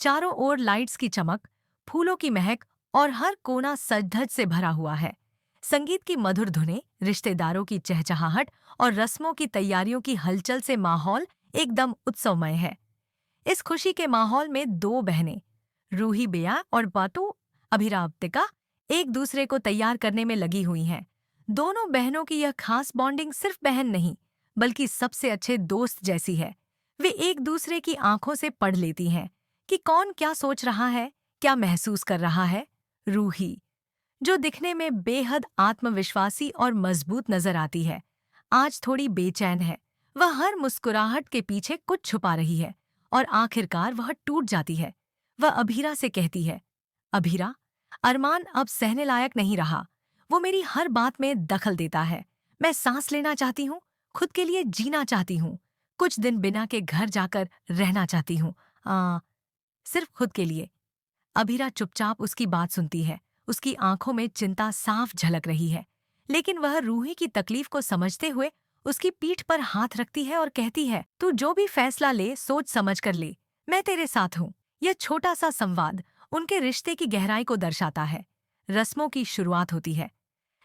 चारों ओर लाइट्स की चमक, फूलों की महक और हर कोना सज-धज से भरा हुआ है। संगीत की मधुर धुनें, रिश्तेदारों की चहचहाहट और रस्मों की तैयारियों की हलचल से माहौल एकदम उत्सवमय है। इस खुशी के माहौल में दो बहनें, रूही बेया और बाटू अभिराप्तिका, एक दूसरे को तैयार करने में लगी हुई हैं। दोनों बहनों की यह खास बॉन्डिंग सिर्फ बहन नहीं, बल्कि सबसे अच्छे दोस्त जैसी है। वे एक दूसरे की आंखों से पढ़ लेती हैं कि कौन क्या सोच रहा है, क्या महसूस कर रहा है। रूही, जो दिखने में बेहद आत्मविश्वासी और मजबूत नजर आती है, आज थोड़ी बेचैन है। वह हर मुस्कुराहट के पीछे कुछ छुपा रही है और आखिरकार वह टूट जाती है। वह अभीरा से कहती है, अभीरा, अरमान अब सहने लायक नहीं रहा। वो मेरी हर बात में दखल देता है। मैं सांस लेना चाहती हूँ, खुद के लिए जीना चाहती हूँ, कुछ दिन बिना के घर जाकर रहना चाहती हूँ। सिर्फ खुद के लिए। अभीरा चुपचाप उसकी बात सुनती है। उसकी आंखों में चिंता साफ झलक रही है, लेकिन वह रूही की तकलीफ को समझते हुए उसकी पीठ पर हाथ रखती है और कहती है, तू जो भी फैसला ले सोच समझ कर ले, मैं तेरे साथ हूँ। यह छोटा सा संवाद उनके रिश्ते की गहराई को दर्शाता है। रस्मों की शुरुआत होती है।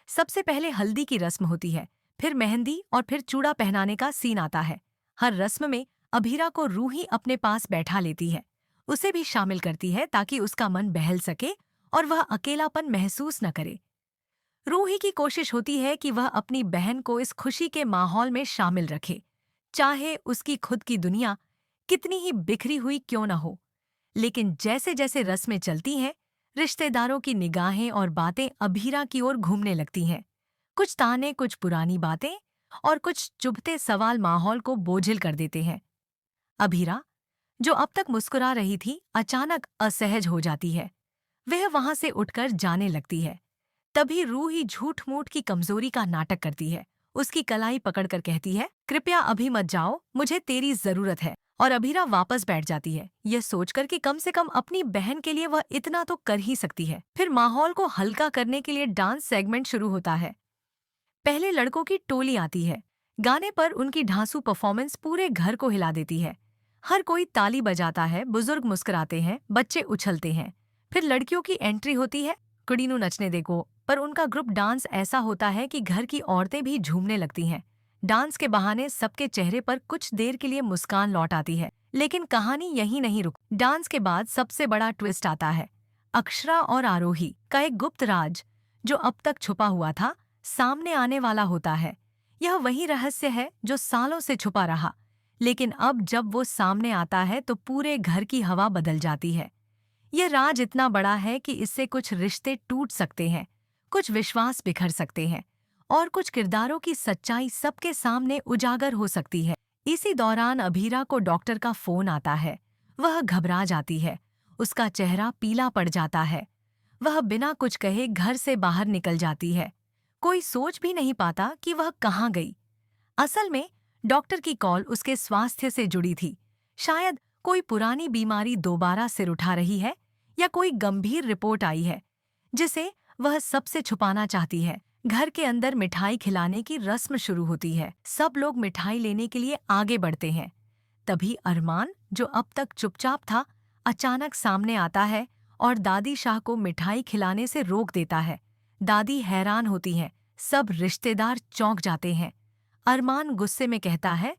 सबसे पहले हल्दी की रस्म होती है, फिर मेहंदी और फिर चूड़ा पहनाने का सीन आता है। हर रस्म में अभीरा को रूही अपने पास बैठा लेती है, उसे भी शामिल करती है ताकि उसका मन बहल सके और वह अकेलापन महसूस न करे। रूही की कोशिश होती है कि वह अपनी बहन को इस खुशी के माहौल में शामिल रखे, चाहे उसकी खुद की दुनिया कितनी ही बिखरी हुई क्यों न हो। लेकिन जैसे जैसे रस्में चलती हैं, रिश्तेदारों की निगाहें और बातें अभीरा की ओर घूमने लगती हैं। कुछ ताने, कुछ पुरानी बातें और कुछ चुभते सवाल माहौल को बोझिल कर देते हैं। अभीरा, जो अब तक मुस्कुरा रही थी, अचानक असहज हो जाती है। वह वहां से उठकर जाने लगती है। तभी रूही झूठ-मूठ की कमजोरी का नाटक करती है। उसकी कलाई पकड़कर कहती है, कृपया अभी मत जाओ, मुझे तेरी जरूरत है। और अभीरा वापस बैठ जाती है, यह सोचकर कि कम से कम अपनी बहन के लिए वह इतना तो कर ही सकती है। फिर माहौल को हल्का करने के लिए डांस सेगमेंट शुरू होता है। पहले लड़कों की टोली आती है। गाने पर उनकी ढांसू परफॉर्मेंस पूरे घर को हिला देती है। हर कोई ताली बजाता है, बुजुर्ग मुस्कुराते हैं, बच्चे उछलते हैं। फिर लड़कियों की एंट्री होती है। कुड़ी नू नचने देखो, पर उनका ग्रुप डांस ऐसा होता है कि घर की औरतें भी झूमने लगती हैं। डांस के बहाने सबके चेहरे पर कुछ देर के लिए मुस्कान लौट आती है। लेकिन कहानी यहीं नहीं रुक। डांस के बाद सबसे बड़ा ट्विस्ट आता है। अक्षरा और आरोही का एक गुप्त राज, जो अब तक छुपा हुआ था, सामने आने वाला होता है। यह वही रहस्य है जो सालों से छुपा रहा, लेकिन अब जब वो सामने आता है तो पूरे घर की हवा बदल जाती है। यह राज इतना बड़ा है कि इससे कुछ रिश्ते टूट सकते हैं, कुछ विश्वास बिखर सकते हैं और कुछ किरदारों की सच्चाई सबके सामने उजागर हो सकती है। इसी दौरान अभीरा को डॉक्टर का फोन आता है। वह घबरा जाती है, उसका चेहरा पीला पड़ जाता है। वह बिना कुछ कहे घर से बाहर निकल जाती है। कोई सोच भी नहीं पाता कि वह कहाँ गई। असल में डॉक्टर की कॉल उसके स्वास्थ्य से जुड़ी थी। शायद कोई पुरानी बीमारी दोबारा सिर उठा रही है या कोई गंभीर रिपोर्ट आई है जिसे वह सबसे छुपाना चाहती है। घर के अंदर मिठाई खिलाने की रस्म शुरू होती है। सब लोग मिठाई लेने के लिए आगे बढ़ते हैं। तभी अरमान, जो अब तक चुपचाप था, अचानक सामने आता है और दादी शाह को मिठाई खिलाने से रोक देता है। दादी हैरान होती हैं, सब रिश्तेदार चौंक जाते हैं। अरमान गुस्से में कहता है,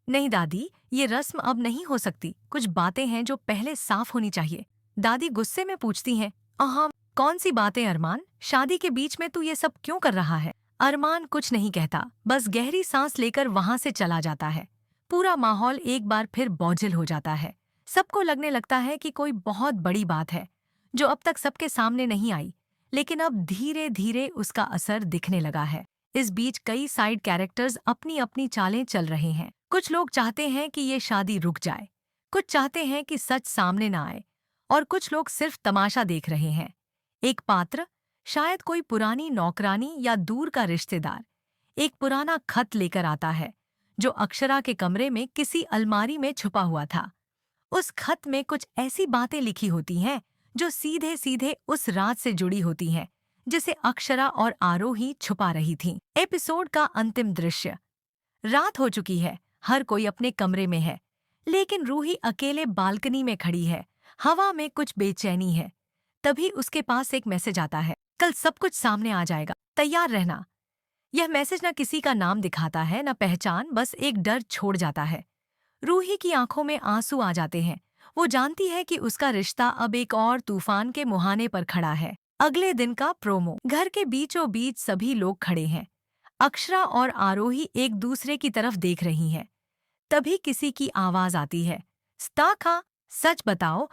नहीं दादी, ये रस्म अब नहीं हो सकती। कुछ बातें हैं जो पहले साफ होनी चाहिए। दादी गुस्से में पूछती हैं, अहम, कौन सी बातें अरमान? शादी के बीच में तू ये सब क्यों कर रहा है? अरमान कुछ नहीं कहता, बस गहरी सांस लेकर वहां से चला जाता है। पूरा माहौल एक बार फिर बोझिल हो जाता है। सबको लगने लगता है कि कोई बहुत बड़ी बात है जो अब तक सबके सामने नहीं आई, लेकिन अब धीरे धीरे उसका असर दिखने लगा है। इस बीच कई साइड कैरेक्टर्स अपनी अपनी चालें चल रहे हैं। कुछ लोग चाहते हैं कि ये शादी रुक जाए, कुछ चाहते हैं कि सच सामने ना आए, और कुछ लोग सिर्फ तमाशा देख रहे हैं। एक पात्र, शायद कोई पुरानी नौकरानी या दूर का रिश्तेदार, एक पुराना खत लेकर आता है जो अक्षरा के कमरे में किसी अलमारी में छुपा हुआ था। उस खत में कुछ ऐसी बातें लिखी होती हैं जो सीधे सीधे उस रात से जुड़ी होती हैं जिसे अक्षरा और आरोही छुपा रही थीं। एपिसोड का अंतिम दृश्य। रात हो चुकी है, हर कोई अपने कमरे में है, लेकिन रूही अकेले बालकनी में खड़ी है, हवा में कुछ बेचैनी है। तभी उसके पास एक मैसेज आता है, कल सब कुछ सामने आ जाएगा, तैयार रहना। यह मैसेज न किसी का नाम दिखाता है न पहचान, बस एक डर छोड़ जाता है। रूही की आंखों में आंसू आ जाते हैं। वो जानती है कि उसका रिश्ता अब एक और तूफान के मुहाने पर खड़ा है। अगले दिन का प्रोमो। घर के बीचों बीच सभी लोग खड़े हैं। अक्षरा और आरोही एक दूसरे की तरफ देख रही हैं। तभी किसी की आवाज आती है, स्टाखा, सच बताओ,